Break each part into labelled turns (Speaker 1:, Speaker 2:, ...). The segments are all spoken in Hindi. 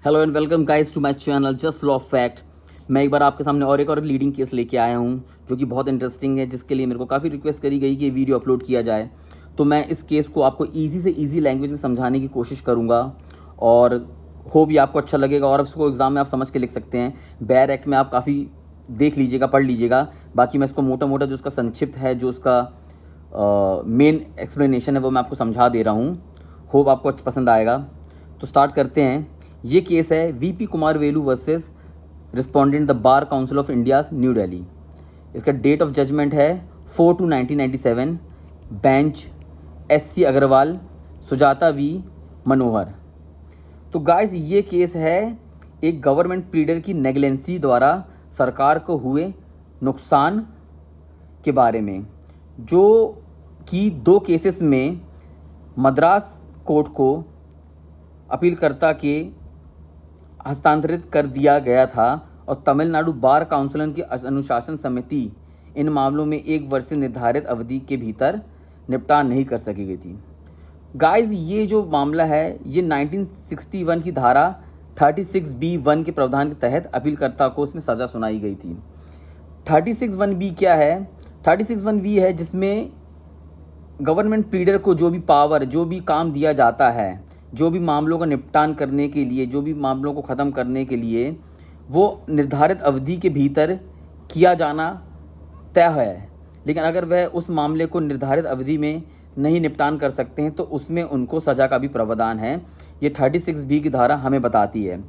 Speaker 1: Hello and welcome guys to my channel just law of fact. मैं एक बार आपके सामने और एक लीडिंग केस लेके आया हूँ जो कि बहुत इंटरेस्टिंग है, जिसके लिए मेरे को काफ़ी रिक्वेस्ट करी गई कि वीडियो अपलोड किया जाए। तो मैं इस केस को आपको ईजी से ईजी लैंग्वेज में समझाने की कोशिश करूँगा और होप ये आपको अच्छा लगेगा और इसको एग्ज़ाम में आप समझ के लिख सकते हैं। बैर एक्ट में आप काफ़ी देख लीजिएगा, पढ़ लीजिएगा। बाकी मैं इसको मोटा मोटा जो उसका संक्षिप्त है, जो उसका मेन एक्सप्लेनेशन है, वो मैं आपको समझा दे रहा हूँ। होप आपको अच्छा पसंद आएगा। तो स्टार्ट करते हैं। ये केस है VP Kumar Velu versus respondent the bar council of India new Delhi. इसका डेट ऑफ जजमेंट है 4/2/1997। Bench SC Agarwal, Sujata V Manohar. तो गाइस ये केस है एक गवर्नमेंट प्लीडर की नेगलेंसी द्वारा सरकार को हुए नुकसान के बारे में, जो कि दो केसेस में मद्रास कोर्ट को अपीलकर्ता के हस्तांतरित कर दिया गया था और तमिलनाडु बार काउंसिल की अनुशासन समिति इन मामलों में 1 वर्ष से निर्धारित अवधि के भीतर निपटान नहीं कर सकी थी। गाइस ये जो मामला है ये 1961 की धारा 36B(1) के प्रावधान के तहत अपीलकर्ता को उसमें सज़ा सुनाई गई थी। 36(1)B क्या है? 36(1)B है जिसमें गवर्नमेंट प्लीडर को जो भी पावर, जो भी काम दिया जाता है, जो भी मामलों का निपटान करने के लिए, जो भी मामलों को ख़त्म करने के लिए, वो निर्धारित अवधि के भीतर किया जाना तय है। लेकिन अगर वह उस मामले को निर्धारित अवधि में नहीं निपटान कर सकते हैं तो उसमें उनको सज़ा का भी प्रावधान है। ये 36B की धारा हमें बताती है।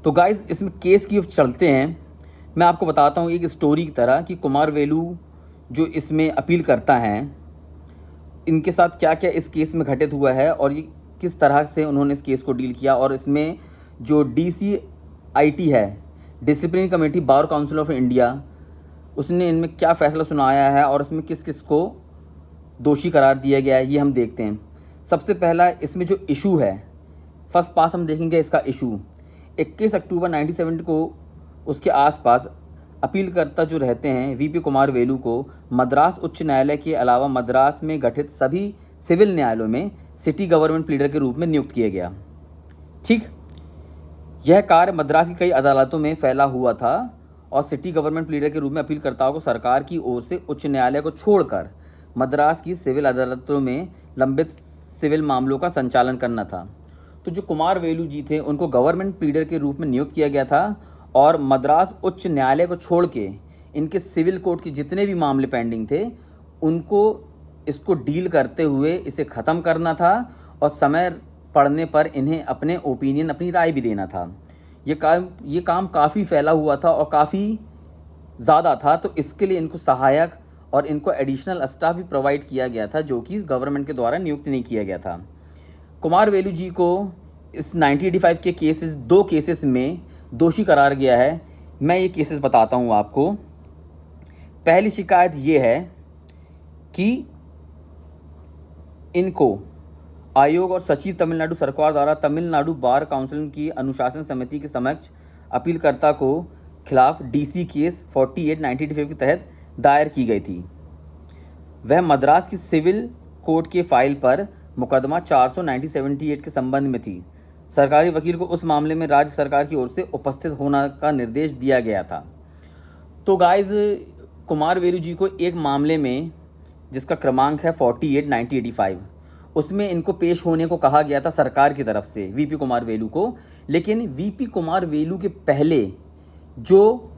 Speaker 1: तो गाइस इसमें केस की चलते हैं। मैं आपको बताता हूँ एक स्टोरी की तरह कि कुमार वेलू जो इसमें अपील करता है, इनके साथ क्या क्या इस केस में घटित हुआ है और ये किस तरह से उन्होंने इस केस को डील किया, और इसमें जो DCIT है, disciplinary committee bar council of India, उसने इनमें क्या फ़ैसला सुनाया है और इसमें किस किस को दोषी करार दिया गया है, ये हम देखते हैं। सबसे पहला इसमें जो इशू है, फर्स्ट पास हम देखेंगे इसका इशू। 21 अक्टूबर 1970 को उसके आसपास अपीलकर्ता जो रहते हैं VP कुमार वेलू को मद्रास उच्च न्यायालय के अलावा मद्रास में गठित सभी सिविल न्यायालयों में सिटी गवर्नमेंट प्लीडर के रूप में नियुक्त किया गया। ठीक, यह कार्य मद्रास की कई अदालतों में फैला हुआ था और सिटी गवर्नमेंट प्लीडर के रूप में अपीलकर्ताओं को सरकार की ओर से उच्च न्यायालय को छोड़कर मद्रास की सिविल अदालतों में लंबित सिविल मामलों का संचालन करना था। तो जो कुमार वेलू जी थे उनको गवर्नमेंट प्लीडर के रूप में नियुक्त किया गया था और मद्रास उच्च न्यायालय को छोड़ के इनके सिविल कोर्ट के जितने भी मामले पेंडिंग थे उनको इसको डील करते हुए इसे ख़त्म करना था और समय पड़ने पर इन्हें अपने ओपिनियन, अपनी राय भी देना था। ये काम काफ़ी फैला हुआ था और काफ़ी ज़्यादा था, तो इसके लिए इनको सहायक और इनको एडिशनल स्टाफ भी प्रोवाइड किया गया था जो कि गवर्नमेंट के द्वारा नियुक्त नहीं किया गया था। कुमार वेलू जी को इस 1985 के केसेस, 2 केसेस में दोषी करार गया है। मैं ये केसेस बताता हूँ आपको। पहली शिकायत ये है कि इनको आयोग और सचिव तमिलनाडु सरकार द्वारा तमिलनाडु बार काउंसिल की अनुशासन समिति के समक्ष अपीलकर्ता को खिलाफ DC केस 48/1985 के तहत दायर की गई थी। वह मद्रास की सिविल कोर्ट के फाइल पर मुकदमा 400/1978 के संबंध में थी। सरकारी वकील को उस मामले में राज्य सरकार की ओर से उपस्थित होने का निर्देश दिया गया था। तो गाइज कुमार वेलू जी को एक मामले में जिसका क्रमांक है 48/1985, उसमें इनको पेश होने को कहा गया था सरकार की तरफ से VP कुमार वेलू को। लेकिन VP कुमार वेलू के पहले जो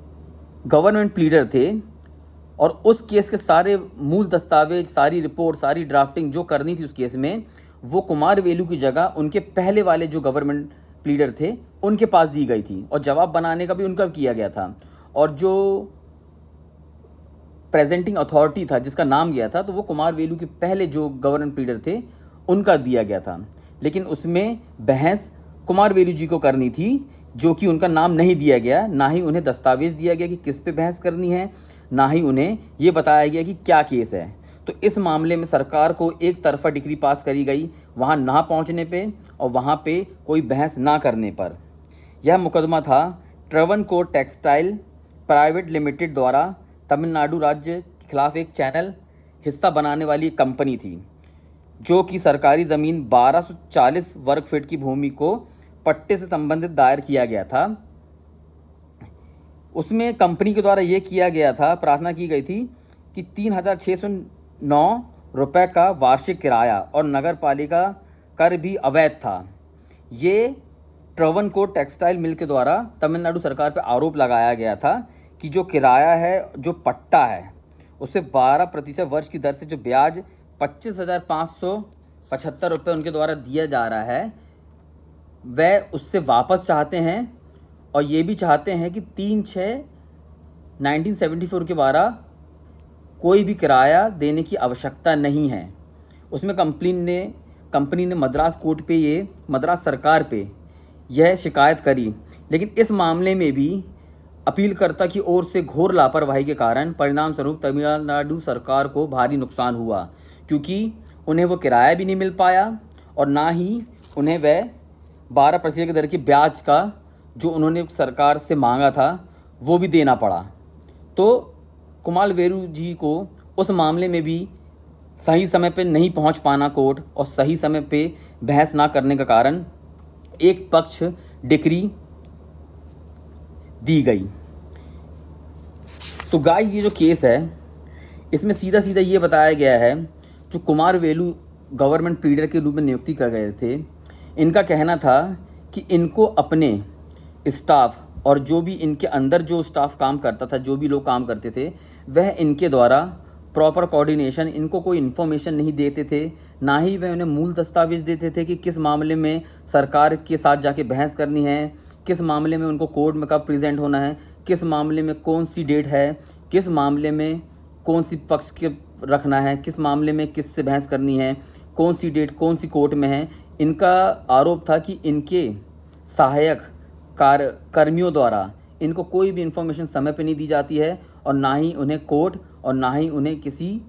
Speaker 1: गवर्नमेंट प्लीडर थे और उस केस के सारे मूल दस्तावेज, सारी रिपोर्ट, सारी ड्राफ्टिंग जो करनी थी उस केस में, वो कुमार वेलू की जगह उनके पहले वाले जो गवर्नमेंट प्लीडर थे उनके पास दी गई थी और जवाब बनाने का भी उनका किया गया था। और जो प्रेजेंटिंग अथॉरिटी था जिसका नाम गया था, तो वो कुमार वेलू के पहले जो गवर्नमेंट प्लीडर थे उनका दिया गया था। लेकिन उसमें बहस कुमार वेलू जी को करनी थी, जो कि उनका नाम नहीं दिया गया, ना ही उन्हें दस्तावेज दिया गया कि किस पे बहस करनी है, ना ही उन्हें ये बताया गया कि क्या केस है। तो इस मामले में सरकार को एक तरफा डिक्री पास करी गई वहाँ ना पहुँचने पे और वहाँ पे कोई बहस ना करने पर। यह मुकदमा था ट्रेवनकोर टेक्सटाइल प्राइवेट लिमिटेड द्वारा तमिलनाडु राज्य के खिलाफ एक चैनल हिस्सा बनाने वाली एक कंपनी थी जो कि सरकारी ज़मीन 1240 वर्ग फीट की भूमि को पट्टे से संबंधित दायर किया गया था। उसमें कंपनी के द्वारा ये किया गया था, प्रार्थना की गई थी कि 3,609 रुपये का वार्षिक किराया और नगर पालिका कर भी अवैध था। ये ट्रवनकोर टेक्सटाइल मिल के द्वारा तमिलनाडु सरकार पर आरोप लगाया गया था कि जो किराया है, जो पट्टा है, उससे 12% वर्ष की दर से जो ब्याज 25,575 रुपये उनके द्वारा दिया जा रहा है, वह उससे वापस चाहते हैं। और ये भी चाहते हैं कि 3/6/1974 के बाद कोई भी किराया देने की आवश्यकता नहीं है। उसमें कंपनी ने मद्रास सरकार पे यह शिकायत करी, लेकिन इस मामले में भी अपीलकर्ता की ओर से घोर लापरवाही के कारण परिणाम स्वरूप तमिलनाडु सरकार को भारी नुकसान हुआ, क्योंकि उन्हें वो किराया भी नहीं मिल पाया और ना ही उन्हें वह 12% की दर की ब्याज का जो उन्होंने सरकार से मांगा था वो भी देना पड़ा। तो कुमारवेलु जी को उस मामले में भी सही समय पे नहीं पहुंच पाना कोर्ट और सही समय पे बहस ना करने का कारण एक पक्ष डिक्री दी गई। तो गाइस, ये जो केस है इसमें सीधा सीधा ये बताया गया है, जो कुमारवेलु गवर्नमेंट प्लीडर के रूप में नियुक्ति कर गए थे, इनका कहना था कि इनको अपने स्टाफ और जो भी इनके अंदर जो स्टाफ काम करता था, जो भी लोग काम करते थे, वह इनके द्वारा प्रॉपर कोऑर्डिनेशन, इनको कोई इन्फॉर्मेशन नहीं देते थे, ना ही वह उन्हें मूल दस्तावेज देते थे कि किस मामले में सरकार के साथ जाके बहस करनी है, किस मामले में उनको कोर्ट में कब प्रेजेंट होना है, किस मामले में कौन सी डेट है, किस मामले में कौन सी पक्ष के रखना है, किस मामले में किस से बहस करनी है, कौन सी डेट कौन सी कोर्ट में है। इनका आरोप था कि इनके सहायक कर्मियों द्वारा इनको कोई भी इन्फॉर्मेशन समय पे नहीं दी जाती है और ना ही उन्हें कोर्ट और ना ही उन्हें किसी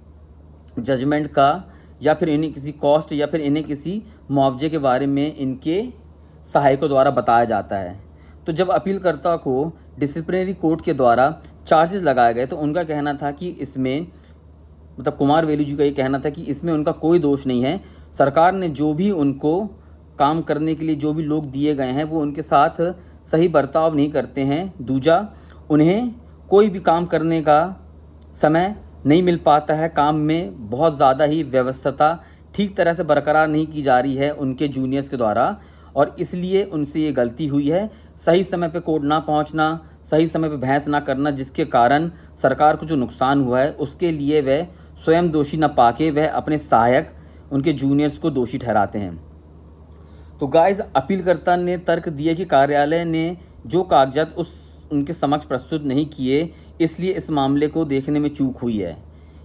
Speaker 1: जजमेंट का या फिर इन्हें किसी कॉस्ट या फिर इन्हें किसी मुआवजे के बारे में इनके सहायकों द्वारा बताया जाता है। तो जब अपीलकर्ता को डिसिप्लिनरी कोर्ट के द्वारा चार्जेस लगाए गए तो उनका कहना था कि इसमें, मतलब कुमारवेलु जी का ये कहना था कि इसमें उनका कोई दोष नहीं है। सरकार ने जो भी उनको काम करने के लिए जो भी लोग दिए गए हैं वो उनके साथ सही बर्ताव नहीं करते हैं। दूजा, उन्हें कोई भी काम करने का समय नहीं मिल पाता है, काम में बहुत ज़्यादा ही व्यवस्था ठीक तरह से बरकरार नहीं की जा रही है उनके जूनियर्स के द्वारा, और इसलिए उनसे ये गलती हुई है। सही समय पे कोर्ट ना पहुंचना, सही समय पे बहस ना करना, जिसके कारण सरकार को जो नुकसान हुआ है उसके लिए वह स्वयं दोषी न पाके वह अपने सहायक, उनके जूनियर्स को दोषी ठहराते हैं। तो गाइस, अपीलकर्ता ने तर्क दिया कि कार्यालय ने जो कागजात उनके समक्ष प्रस्तुत नहीं किए, इसलिए इस मामले को देखने में चूक हुई है।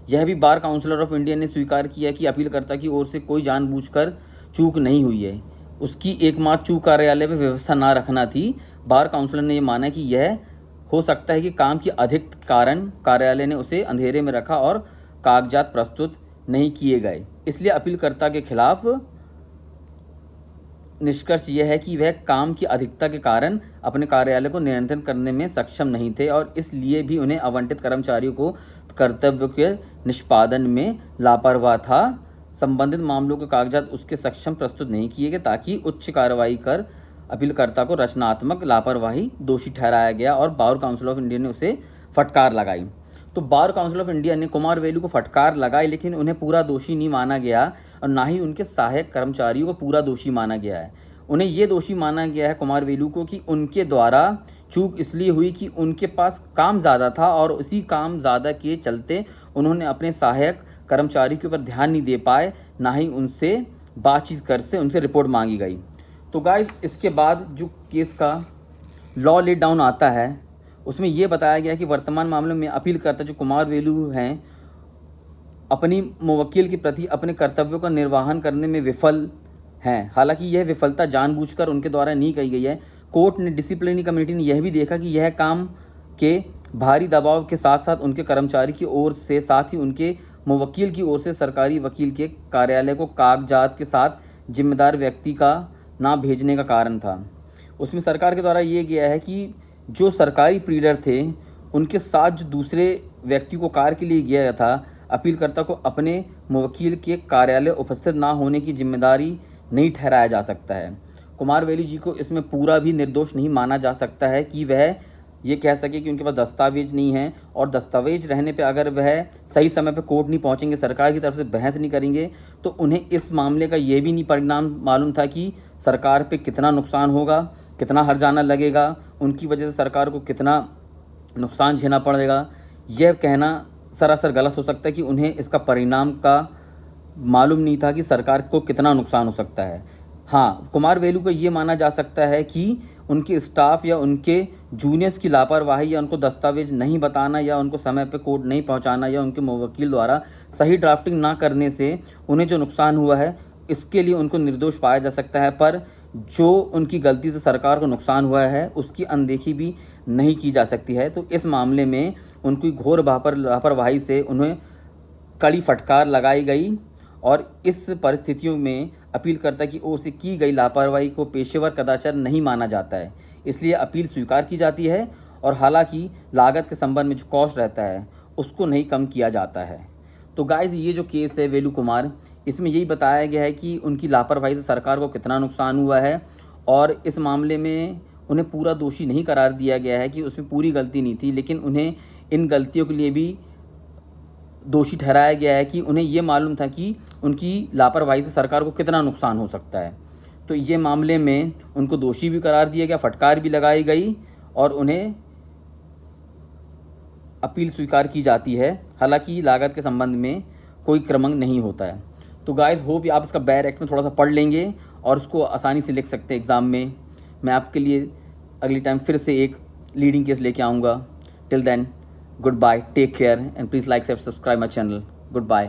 Speaker 1: यह भी बार काउंसिलर ऑफ इंडिया ने स्वीकार किया कि अपीलकर्ता की ओर से कोई जानबूझकर चूक नहीं हुई है, उसकी एकमात्र चूक कार्यालय में व्यवस्था ना रखना थी। बार काउंसिलर ने यह माना कि यह हो सकता है कि काम की अधिक कारण कार्यालय ने उसे अंधेरे में रखा और कागजात प्रस्तुत नहीं किए गए, इसलिए अपीलकर्ता के खिलाफ निष्कर्ष यह है कि वह काम की अधिकता के कारण अपने कार्यालय को नियंत्रण करने में सक्षम नहीं थे और इसलिए भी उन्हें आवंटित कर्मचारियों को कर्तव्य के निष्पादन में लापरवाह था। संबंधित मामलों के कागजात उसके सक्षम प्रस्तुत नहीं किए गए ताकि उच्च कार्रवाई कर अपीलकर्ता को रचनात्मक लापरवाही दोषी ठहराया गया और बार काउंसिल ऑफ इंडिया ने उसे फटकार लगाई। तो बार काउंसिल ऑफ इंडिया ने कुमारवेलु को फटकार लगाई, लेकिन उन्हें पूरा दोषी नहीं माना गया और ना ही उनके सहायक कर्मचारियों को पूरा दोषी माना गया है। उन्हें ये दोषी माना गया है कुमारवेलु को कि उनके द्वारा चूक इसलिए हुई कि उनके पास काम ज़्यादा था और उसी काम ज़्यादा के चलते उन्होंने अपने सहायक कर्मचारी के ऊपर ध्यान नहीं दे पाए, ना ही उनसे बातचीत कर से उनसे रिपोर्ट मांगी गई। तो गाइस, इसके बाद जो केस का लॉ लेट डाउन आता है उसमें यह बताया गया कि वर्तमान मामले में अपीलकर्ता जो कुमारवेलु हैं अपनी मुवक्किल के प्रति अपने कर्तव्यों का निर्वहन करने में विफल हैं। हालांकि यह विफलता जानबूझकर उनके द्वारा नहीं की गई है। कोर्ट ने, डिसिप्लिनरी कमेटी ने यह भी देखा कि यह काम के भारी दबाव के साथ साथ उनके कर्मचारी की ओर से, साथ ही उनके मुवक्किल की ओर से सरकारी वकील के कार्यालय को कागजात के साथ जिम्मेदार व्यक्ति का ना भेजने का कारण था। उसमें सरकार के द्वारा ये किया है कि जो सरकारी प्लीडर थे उनके साथ जो दूसरे व्यक्ति को कार्य के लिए गया था, अपीलकर्ता को अपने मुवक्किल के कार्यालय उपस्थित ना होने की जिम्मेदारी नहीं ठहराया जा सकता है। कुमार वेलू जी को इसमें पूरा भी निर्दोष नहीं माना जा सकता है कि वह ये कह सके कि उनके पास दस्तावेज नहीं है, और दस्तावेज रहने पे अगर वह सही समय पे कोर्ट नहीं पहुंचेंगे, सरकार की तरफ से बहस नहीं करेंगे, तो उन्हें इस मामले का ये भी नहीं परिणाम मालूम था कि सरकार पे कितना नुकसान होगा, कितना हर्जाना लगेगा, उनकी वजह से सरकार को कितना नुकसान झेलना पड़ेगा। यह कहना सरासर गलत हो सकता है कि उन्हें इसका परिणाम का मालूम नहीं था कि सरकार को कितना नुकसान हो सकता है। हाँ, कुमार वेलू को ये माना जा सकता है कि उनके स्टाफ या उनके जूनियर्स की लापरवाही, या उनको दस्तावेज नहीं बताना, या उनको समय पे कोर्ट नहीं पहुंचाना, या उनके वकील द्वारा सही ड्राफ्टिंग ना करने से उन्हें जो नुकसान हुआ है, इसके लिए उनको निर्दोष पाया जा सकता है। पर जो उनकी गलती से सरकार को नुकसान हुआ है उसकी अनदेखी भी नहीं की जा सकती है। तो इस मामले में उनकी घोर लापरवाही से उन्हें कड़ी फटकार लगाई गई, और इस परिस्थितियों में अपीलकर्ता की ओर से की गई लापरवाही को पेशेवर कदाचार नहीं माना जाता है, इसलिए अपील स्वीकार की जाती है। और हालांकि लागत के संबंध में जो कॉस्ट रहता है उसको नहीं कम किया जाता है। तो गाइस, ये जो केस है वेलू कुमार, इसमें यही बताया गया है कि उनकी लापरवाही से सरकार को कितना नुकसान हुआ है, और इस मामले में उन्हें पूरा दोषी नहीं करार दिया गया है कि उसमें पूरी गलती नहीं थी, लेकिन उन्हें इन गलतियों के लिए भी दोषी ठहराया गया है कि उन्हें ये मालूम था कि उनकी लापरवाही से सरकार को कितना नुकसान हो सकता है। तो ये मामले में उनको दोषी भी करार दिया गया, फटकार भी लगाई गई, और उन्हें अपील स्वीकार की जाती है। हालांकि लागत के संबंध में कोई क्रमांक नहीं होता है। तो गाइस, होप आप इसका बैर एक्ट में थोड़ा सा पढ़ लेंगे और उसको आसानी से लिख सकते हैं एग्ज़ाम में। मैं आपके लिए अगली टाइम फिर से एक लीडिंग केस लेके आऊँगा। Till then, goodbye, take care, and please like, subscribe my channel. Goodbye.